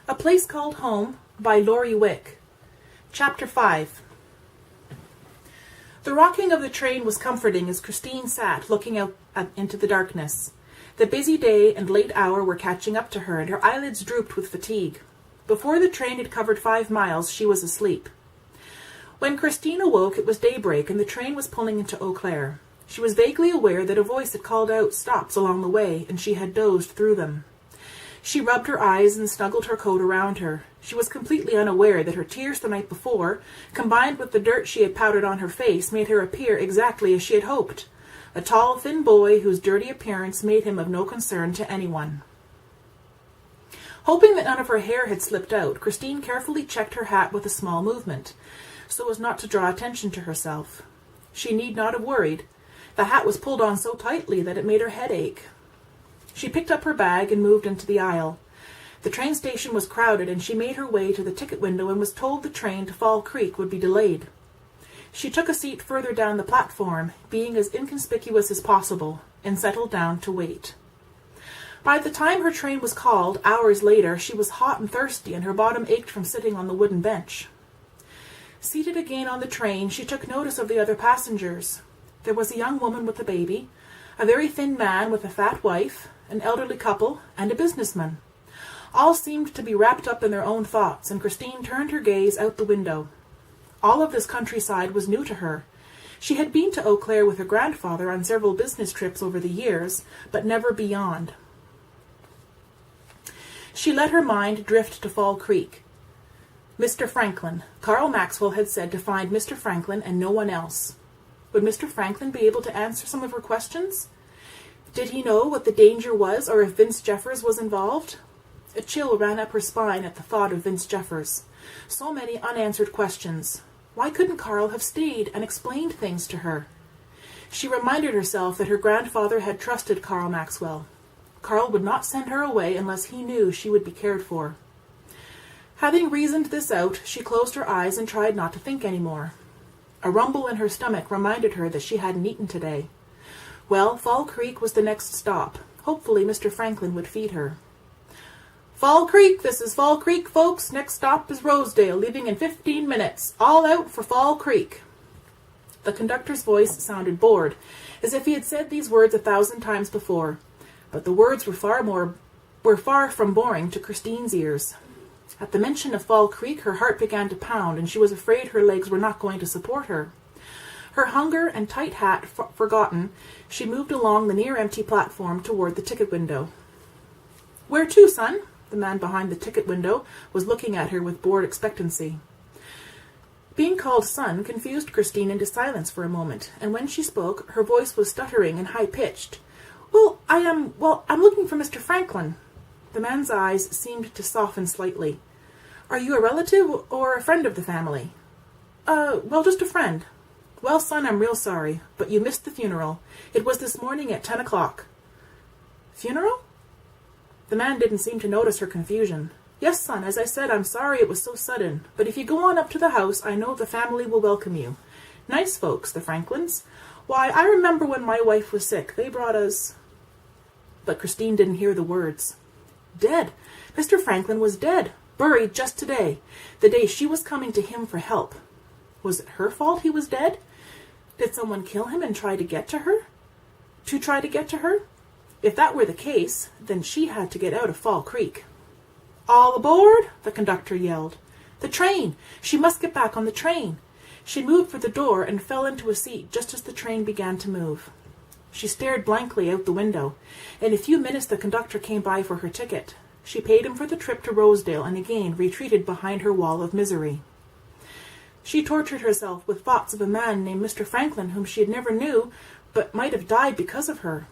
A Place Called Home by Laurie Wick. Chapter 5. The rocking of the train was comforting as Christine sat looking out into the darkness. The busy day and late hour were catching up to her, and her eyelids drooped with fatigue. Before the train had covered 5 miles, she was asleep. When Christine awoke, it was daybreak, and the train was pulling into Eau Claire. She was vaguely aware that a voice had called out stops along the way, and she had dozed through them. She rubbed her eyes and snuggled her coat around her. She was completely unaware that her tears the night before, combined with the dirt she had powdered on her face, made her appear exactly as she had hoped. A tall, thin boy whose dirty appearance made him of no concern to anyone. Hoping that none of her hair had slipped out, Christine carefully checked her hat with a small movement, so as not to draw attention to herself. She need not have worried. The hat was pulled on so tightly that it made her head ache. She picked up her bag and moved into the aisle. The train station was crowded, and she made her way to the ticket window and was told the train to Fall Creek would be delayed. She took a seat further down the platform, being as inconspicuous as possible, and settled down to wait. By the time her train was called, hours later, she was hot and thirsty, and her bottom ached from sitting on the wooden bench. Seated again on the train, she took notice of the other passengers. There was a young woman with a baby, a very thin man with a fat wife, an elderly couple, and a businessman. All seemed to be wrapped up in their own thoughts, and Christine turned her gaze out the window. All of this countryside was new to her. She had been to Eau Claire with her grandfather on several business trips over the years, but never beyond. She let her mind drift to Fall Creek. Mr. Franklin. Carl Maxwell had said to find Mr. Franklin and no one else. Would Mr. Franklin be able to answer some of her questions? Did he know what the danger was, or if Vince Jeffers was involved? A chill ran up her spine at the thought of Vince Jeffers. So many unanswered questions. Why couldn't Carl have stayed and explained things to her? She reminded herself that her grandfather had trusted Carl Maxwell. Carl would not send her away unless he knew she would be cared for. Having reasoned this out, she closed her eyes and tried not to think any more. A rumble in her stomach reminded her that she hadn't eaten today. Well, Fall Creek was the next stop. Hopefully Mr. Franklin would feed her. Fall Creek, this is Fall Creek, folks. Next stop is Rosedale, leaving in 15 minutes. All out for Fall Creek. The conductor's voice sounded bored, as if he had said these words 1,000 times before. But the words were far from boring to Christine's ears. At the mention of Fall Creek, her heart began to pound, and she was afraid her legs were not going to support her. Her hunger and tight hat forgotten, she moved along the near-empty platform toward the ticket window. "Where to, son?" The man behind the ticket window was looking at her with bored expectancy. Being called son confused Christine into silence for a moment, and when she spoke, her voice was stuttering and high-pitched. I'm looking for Mr. Franklin." The man's eyes seemed to soften slightly. "Are you a relative or a friend of the family?" Just a friend." "Well, son, I'm real sorry, but you missed the funeral. It was this morning at 10 o'clock. "Funeral?" The man didn't seem to notice her confusion. "Yes, son, as I said, I'm sorry it was so sudden, but if you go on up to the house, I know the family will welcome you. Nice folks, the Franklins. Why, I remember when my wife was sick, they brought us—" But Christine didn't hear the words. Dead. Mr. Franklin was dead, buried just today, the day she was coming to him for help. Was it her fault he was dead? Did someone kill him and try to get to her? If that were the case, then she had to get out of Fall Creek. "All aboard!" the conductor yelled. "The train! She must get back on the train!" She moved for the door and fell into a seat just as the train began to move. She stared blankly out the window. In a few minutes the conductor came by for her ticket. She paid him for the trip to Rosedale and again retreated behind her wall of misery. She tortured herself with thoughts of a man named Mr. Franklin whom she had never knew, but might have died because of her.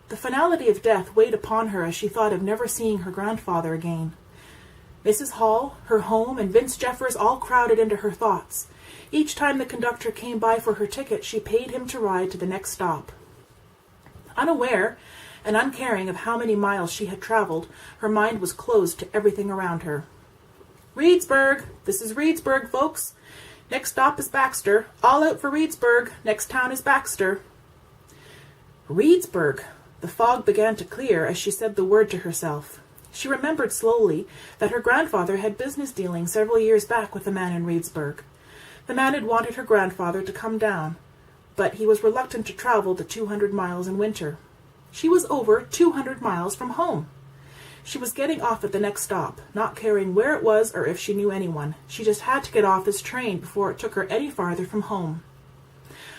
The finality of death weighed upon her as she thought of never seeing her grandfather again. Mrs. Hall, her home, and Vince Jeffers all crowded into her thoughts. Each time the conductor came by for her ticket, she paid him to ride to the next stop. Unaware and uncaring of how many miles she had traveled, her mind was closed to everything around her. "Reedsburg! This is Reedsburg, folks. Next stop is Baxter. All out for Reedsburg. Next town is Baxter." Reedsburg! The fog began to clear as she said the word to herself. She remembered slowly that her grandfather had business dealings several years back with a man in Reedsburg. The man had wanted her grandfather to come down, but he was reluctant to travel the 200 miles in winter. She was over 200 miles from home. She was getting off at the next stop, not caring where it was or if she knew anyone. She just had to get off this train before it took her any farther from home.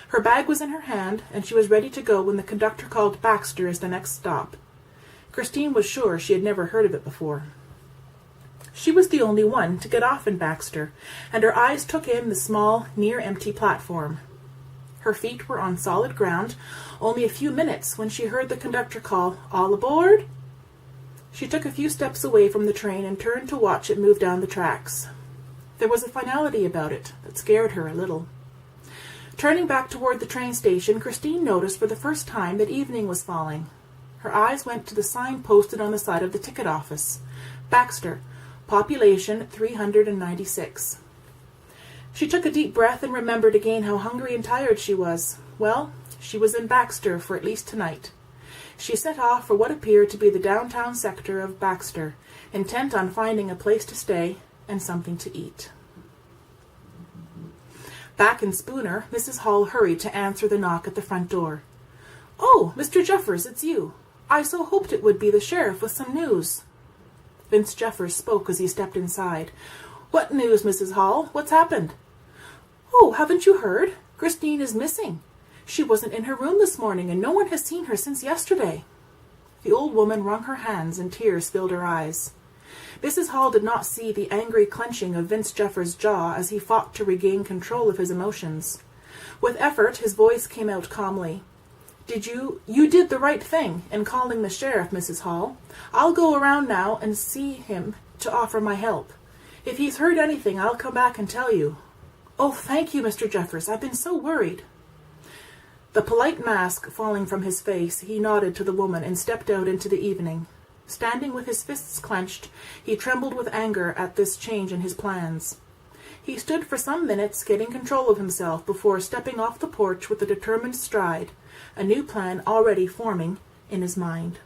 Her bag was in her hand, and she was ready to go when the conductor called Baxter as the next stop. Christine was sure she had never heard of it before. She was the only one to get off in Baxter, and her eyes took in the small, near-empty platform. Her feet were on solid ground, only a few minutes when she heard the conductor call, "All aboard?" She took a few steps away from the train and turned to watch it move down the tracks. There was a finality about it that scared her a little. Turning back toward the train station, Christine noticed for the first time that evening was falling. Her eyes went to the sign posted on the side of the ticket office. Baxter, population 396. She took a deep breath and remembered again how hungry and tired she was. Well, she was in Baxter for at least tonight. She set off for what appeared to be the downtown sector of Baxter, intent on finding a place to stay and something to eat. Back in Spooner, Mrs. Hall hurried to answer the knock at the front door. "Oh, Mr. Jeffers, it's you. I so hoped it would be the sheriff with some news." Vince Jeffers spoke as he stepped inside. "What news, Mrs. Hall? What's happened?" "Oh, haven't you heard? Christine is missing. She wasn't in her room this morning, and no one has seen her since yesterday." The old woman wrung her hands, and tears filled her eyes. Mrs. Hall did not see the angry clenching of Vince Jeffers' jaw as he fought to regain control of his emotions. With effort, his voice came out calmly. You did the right thing in calling the sheriff, Mrs. Hall. I'll go around now and see him to offer my help. If he's heard anything, I'll come back and tell you." "Oh, thank you, Mr. Jeffers. I've been so worried." The polite mask falling from his face, he nodded to the woman and stepped out into the evening. Standing with his fists clenched, he trembled with anger at this change in his plans. He stood for some minutes, getting control of himself before stepping off the porch with a determined stride, a new plan already forming in his mind.